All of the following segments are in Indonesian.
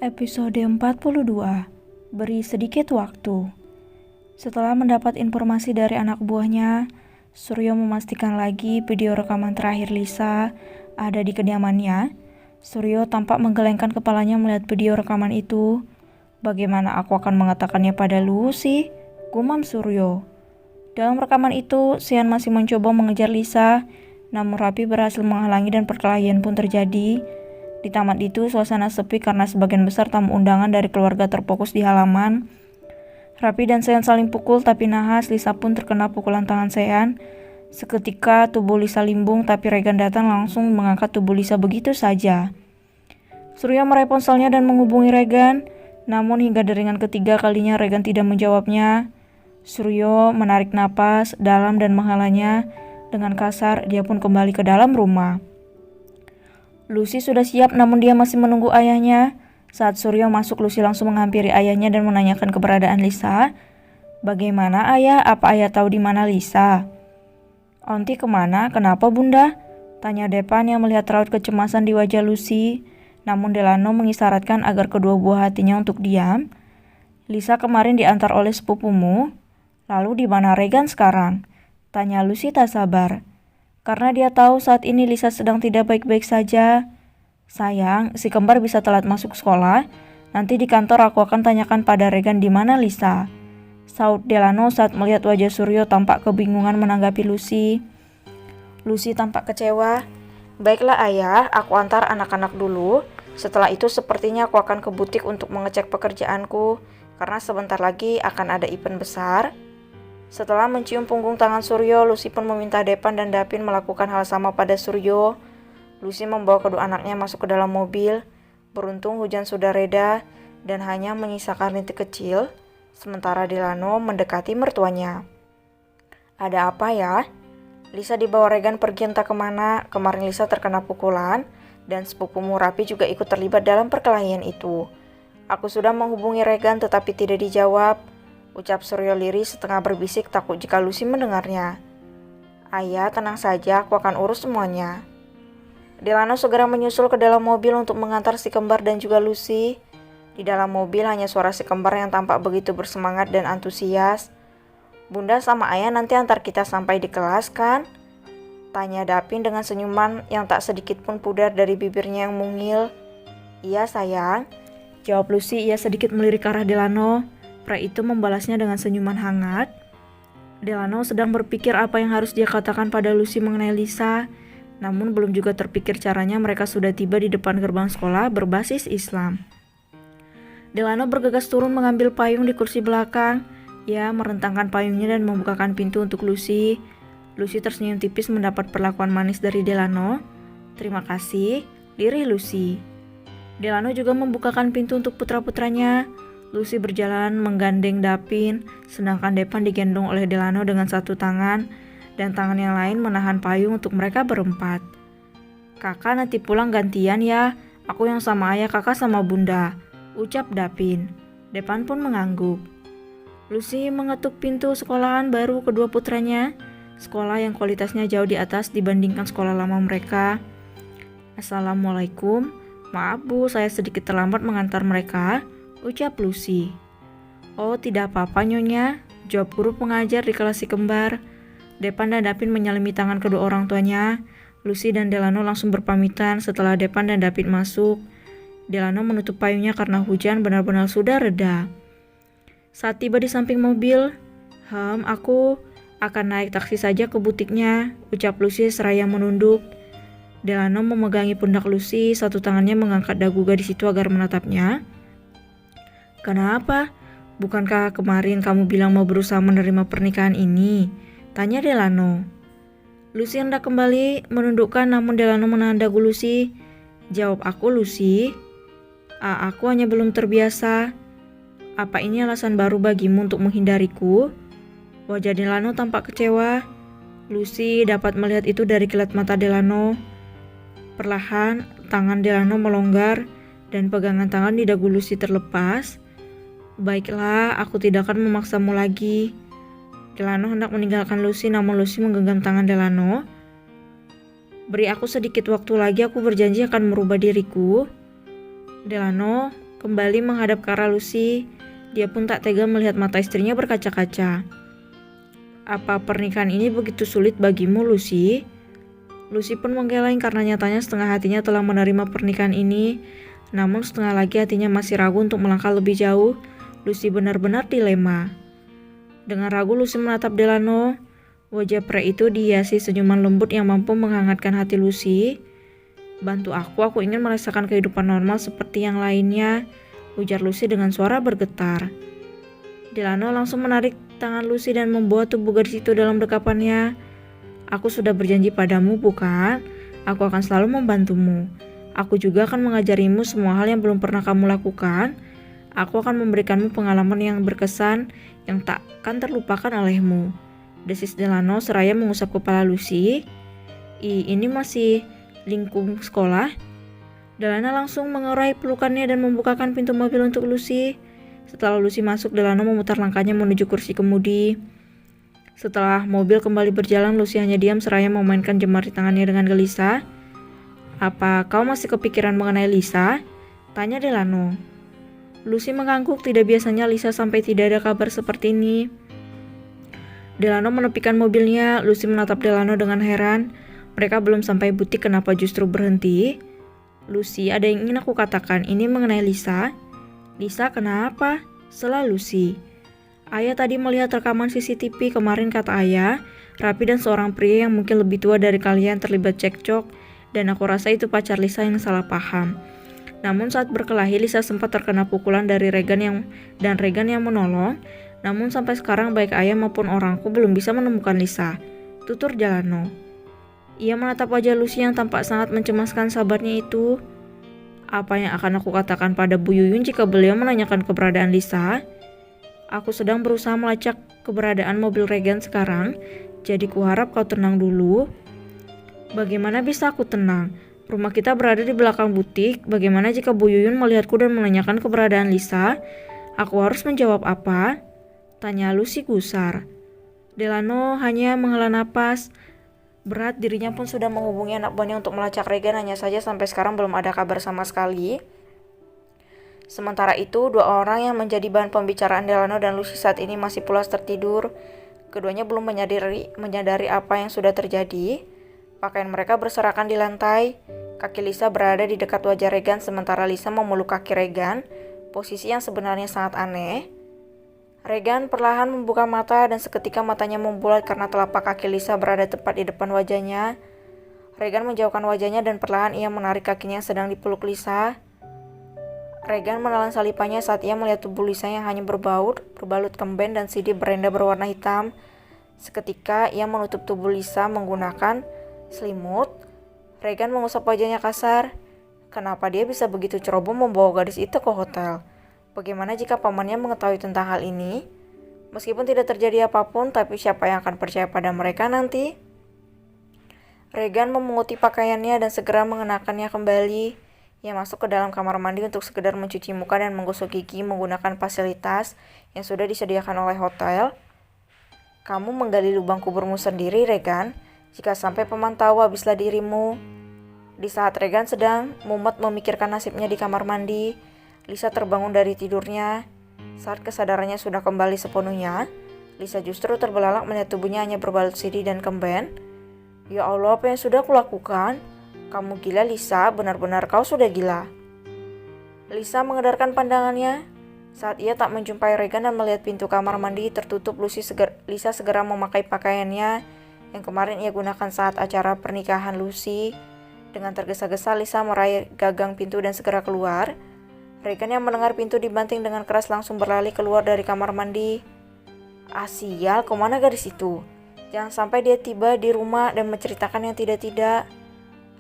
Episode 42. Beri sedikit waktu. Setelah mendapat informasi dari anak buahnya, Suryo memastikan lagi video rekaman terakhir Lisa ada di kediamannya. Suryo tampak menggelengkan kepalanya melihat video rekaman itu. Bagaimana aku akan mengatakannya pada Lucy? Gumam Suryo. Dalam rekaman itu, Sian masih mencoba mengejar Lisa, namun Rapi berhasil menghalangi dan perkelahian pun terjadi. Di taman itu, suasana sepi karena sebagian besar tamu undangan dari keluarga terfokus di halaman. Rapi dan Sean saling pukul, tapi nahas Lisa pun terkena pukulan tangan Sean. Seketika tubuh Lisa limbung, tapi Regan datang langsung mengangkat tubuh Lisa begitu saja. Suryo meraih ponselnya dan menghubungi Regan, namun hingga deringan ketiga kalinya Regan tidak menjawabnya. Suryo menarik napas dalam dan menghalanya dengan kasar. Dia pun kembali ke dalam rumah. Lucy sudah siap, namun dia masih menunggu ayahnya. Saat Suryo masuk, Lucy langsung menghampiri ayahnya dan menanyakan keberadaan Lisa. Bagaimana ayah? Apa ayah tahu di mana Lisa? Onti kemana? Kenapa bunda? Tanya Depan yang melihat raut kecemasan di wajah Lucy. Namun Delano mengisyaratkan agar kedua buah hatinya untuk diam. Lisa kemarin diantar oleh sepupumu. Lalu di mana Regan sekarang? Tanya Lucy tak sabar. Karena dia tahu saat ini Lisa sedang tidak baik-baik saja. Sayang, si kembar bisa telat masuk sekolah. Nanti di kantor aku akan tanyakan pada Regan di mana Lisa. Saud Delano saat melihat wajah Suryo tampak kebingungan menanggapi Lucy. Lucy tampak kecewa. Baiklah ayah, aku antar anak-anak dulu. Setelah itu sepertinya aku akan ke butik untuk mengecek pekerjaanku. Karena sebentar lagi akan ada event besar. Setelah mencium punggung tangan Suryo, Lucy pun meminta Depan dan Dapin melakukan hal sama pada Suryo. Lucy membawa kedua anaknya masuk ke dalam mobil. Beruntung hujan sudah reda dan hanya menyisakan rintik kecil, sementara Delano mendekati mertuanya. Ada apa ya? Lisa dibawa Regan pergi entah kemana. Kemarin Lisa terkena pukulan dan sepupumu Rapi juga ikut terlibat dalam perkelahian itu. Aku sudah menghubungi Regan tetapi tidak dijawab. Ucap Suryo lirih setengah berbisik takut jika Lucy mendengarnya. Ayah, tenang saja, aku akan urus semuanya. Delano segera menyusul ke dalam mobil untuk mengantar si kembar dan juga Lucy. Di dalam mobil hanya suara si kembar yang tampak begitu bersemangat dan antusias. Bunda sama ayah nanti antar kita sampai di kelas kan? Tanya Dapin dengan senyuman yang tak sedikit pun pudar dari bibirnya yang mungil. Iya sayang, jawab Lucy. Ia sedikit melirik ke arah Delano. Pria itu membalasnya dengan senyuman hangat. Delano sedang berpikir apa yang harus dia katakan pada Lucy mengenai Lisa. Namun belum juga terpikir caranya, mereka sudah tiba di depan gerbang sekolah berbasis Islam. Delano bergegas turun mengambil payung di kursi belakang. Ia merentangkan payungnya dan membukakan pintu untuk Lucy. Lucy tersenyum tipis mendapat perlakuan manis dari Delano. Terima kasih, lirih Lucy. Delano juga membukakan pintu untuk putra-putranya. Lucy berjalan menggandeng Dapin, sedangkan Depan digendong oleh Delano dengan satu tangan, dan tangan yang lain menahan payung untuk mereka berempat. Kakak nanti pulang gantian ya, aku yang sama ayah, kakak sama bunda, ucap Dapin. Depan pun mengangguk. Lucy mengetuk pintu sekolahan baru kedua putranya, sekolah yang kualitasnya jauh di atas dibandingkan sekolah lama mereka. Assalamualaikum, maaf bu, saya sedikit terlambat mengantar mereka, ucap Lucy. Oh tidak apa-apa nyonya, jawab guru pengajar di kelas si kembar. Depan dan Dapin menyalimi tangan kedua orang tuanya. Lucy dan Delano langsung berpamitan setelah Depan dan Dapin masuk. Delano menutup payungnya karena hujan benar-benar sudah reda. Saat tiba di samping mobil, aku akan naik taksi saja ke butiknya, ucap Lucy seraya menunduk. Delano memegangi pundak Lucy, satu tangannya mengangkat dagu gadis itu agar menatapnya. Kenapa? Bukankah kemarin kamu bilang mau berusaha menerima pernikahan ini? Tanya Delano. Lucy hendak kembali menundukkan, namun Delano menahan dagu Lucy. Jawab aku Lucy. Aku hanya belum terbiasa. Apa ini alasan baru bagimu untuk menghindariku? Wajah Delano tampak kecewa. Lucy dapat melihat itu dari kilat mata Delano. Perlahan, tangan Delano melonggar dan pegangan tangan di dagu Lucy terlepas. Baiklah, aku tidak akan memaksamu lagi. Delano hendak meninggalkan Lucy, namun Lucy menggenggam tangan Delano. Beri aku sedikit waktu lagi, aku berjanji akan merubah diriku. Delano kembali menghadap ke arah Lucy. Dia pun tak tega melihat mata istrinya berkaca-kaca. Apa pernikahan ini begitu sulit bagimu, Lucy? Lucy pun menggeleng karena nyatanya setengah hatinya telah menerima pernikahan ini, namun setengah lagi hatinya masih ragu untuk melangkah lebih jauh. Lucy benar-benar dilema. Dengan ragu Lucy menatap Delano. Wajah pria itu dihiasi senyuman lembut yang mampu menghangatkan hati Lucy. Bantu aku ingin merasakan kehidupan normal seperti yang lainnya, ujar Lucy dengan suara bergetar. Delano langsung menarik tangan Lucy dan membawa tubuh gadis itu dalam dekapannya. Aku sudah berjanji padamu, bukan? Aku akan selalu membantumu. Aku juga akan mengajarimu semua hal yang belum pernah kamu lakukan. Aku akan memberikanmu pengalaman yang berkesan yang tak akan terlupakan olehmu. Desis Delano seraya mengusap kepala Lucy. Ini masih lingkung sekolah? Delano langsung mengurai pelukannya dan membukakan pintu mobil untuk Lucy. Setelah Lucy masuk, Delano memutar langkahnya menuju kursi kemudi. Setelah mobil kembali berjalan, Lucy hanya diam seraya memainkan jemari tangannya dengan gelisah. Apa kau masih kepikiran mengenai Lisa? Tanya Delano. Lucy mengangguk, tidak biasanya Lisa sampai tidak ada kabar seperti ini. Delano menepikan mobilnya. Lucy menatap Delano dengan heran. Mereka belum sampai butik, kenapa justru berhenti? Lucy, ada yang ingin aku katakan. Ini mengenai Lisa. Lisa, kenapa? Sela Lucy. Ayah tadi melihat rekaman CCTV kemarin, kata ayah. Rapi dan seorang pria yang mungkin lebih tua dari kalian terlibat cekcok. Dan aku rasa itu pacar Lisa yang salah paham. Namun saat berkelahi, Lisa sempat terkena pukulan dari Regan yang menolong. Namun sampai sekarang baik ayah maupun orangku belum bisa menemukan Lisa, tutur Delano. Ia menatap wajah Lucy yang tampak sangat mencemaskan sahabatnya itu. Apa yang akan aku katakan pada Bu Yuyun jika beliau menanyakan keberadaan Lisa? Aku sedang berusaha melacak keberadaan mobil Regan sekarang, jadi kuharap kau tenang dulu. Bagaimana bisa aku tenang? Rumah kita berada di belakang butik. Bagaimana jika Bu Yuyun melihatku dan menanyakan keberadaan Lisa? Aku harus menjawab apa? Tanya Lucy gusar. Delano hanya menghela napas. Berat, dirinya pun sudah menghubungi anak buahnya untuk melacak Regan, hanya saja sampai sekarang belum ada kabar sama sekali. Sementara itu, dua orang yang menjadi bahan pembicaraan Delano dan Lucy saat ini masih pulas tertidur. Keduanya belum menyadari apa yang sudah terjadi. Pakaian mereka berserakan di lantai. Kaki Lisa berada di dekat wajah Regan, sementara Lisa memeluk kaki Regan, posisi yang sebenarnya sangat aneh. Regan perlahan membuka mata dan seketika matanya membulat karena telapak kaki Lisa berada tepat di depan wajahnya. Regan menjauhkan wajahnya dan perlahan ia menarik kakinya yang sedang dipeluk Lisa. Regan menelan salipannya saat ia melihat tubuh Lisa yang hanya berbalut kemben dan sirih berenda berwarna hitam. Seketika ia menutup tubuh Lisa menggunakan selimut. Regan mengusap wajahnya kasar. Kenapa dia bisa begitu ceroboh membawa gadis itu ke hotel? Bagaimana jika pamannya mengetahui tentang hal ini? Meskipun tidak terjadi apapun, tapi siapa yang akan percaya pada mereka nanti? Regan memunguti pakaiannya dan segera mengenakannya kembali. Ia masuk ke dalam kamar mandi untuk sekedar mencuci muka dan menggosok gigi menggunakan fasilitas yang sudah disediakan oleh hotel. Kamu menggali lubang kuburmu sendiri, Regan. Jika sampai paman tahu, habislah dirimu. Di saat Regan sedang mumet memikirkan nasibnya di kamar mandi, Lisa terbangun dari tidurnya. Saat kesadarannya sudah kembali sepenuhnya, Lisa justru terbelalak melihat tubuhnya hanya berbalut sirih dan kemben. Ya Allah, apa yang sudah kulakukan? Kamu gila, Lisa, benar-benar kau sudah gila. Lisa mengedarkan pandangannya. Saat ia tak menjumpai Regan dan melihat pintu kamar mandi tertutup, Lisa segera memakai pakaiannya yang kemarin ia gunakan saat acara pernikahan Lucy. Dengan tergesa-gesa Lisa meraih gagang pintu dan segera keluar. Regan yang mendengar pintu dibanting dengan keras langsung berlari keluar dari kamar mandi. Sial, kemana gadis itu? Jangan sampai dia tiba di rumah dan menceritakan yang tidak-tidak.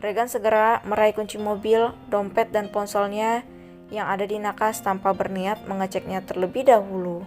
Regan segera meraih kunci mobil, dompet dan ponselnya yang ada di nakas tanpa berniat mengeceknya terlebih dahulu.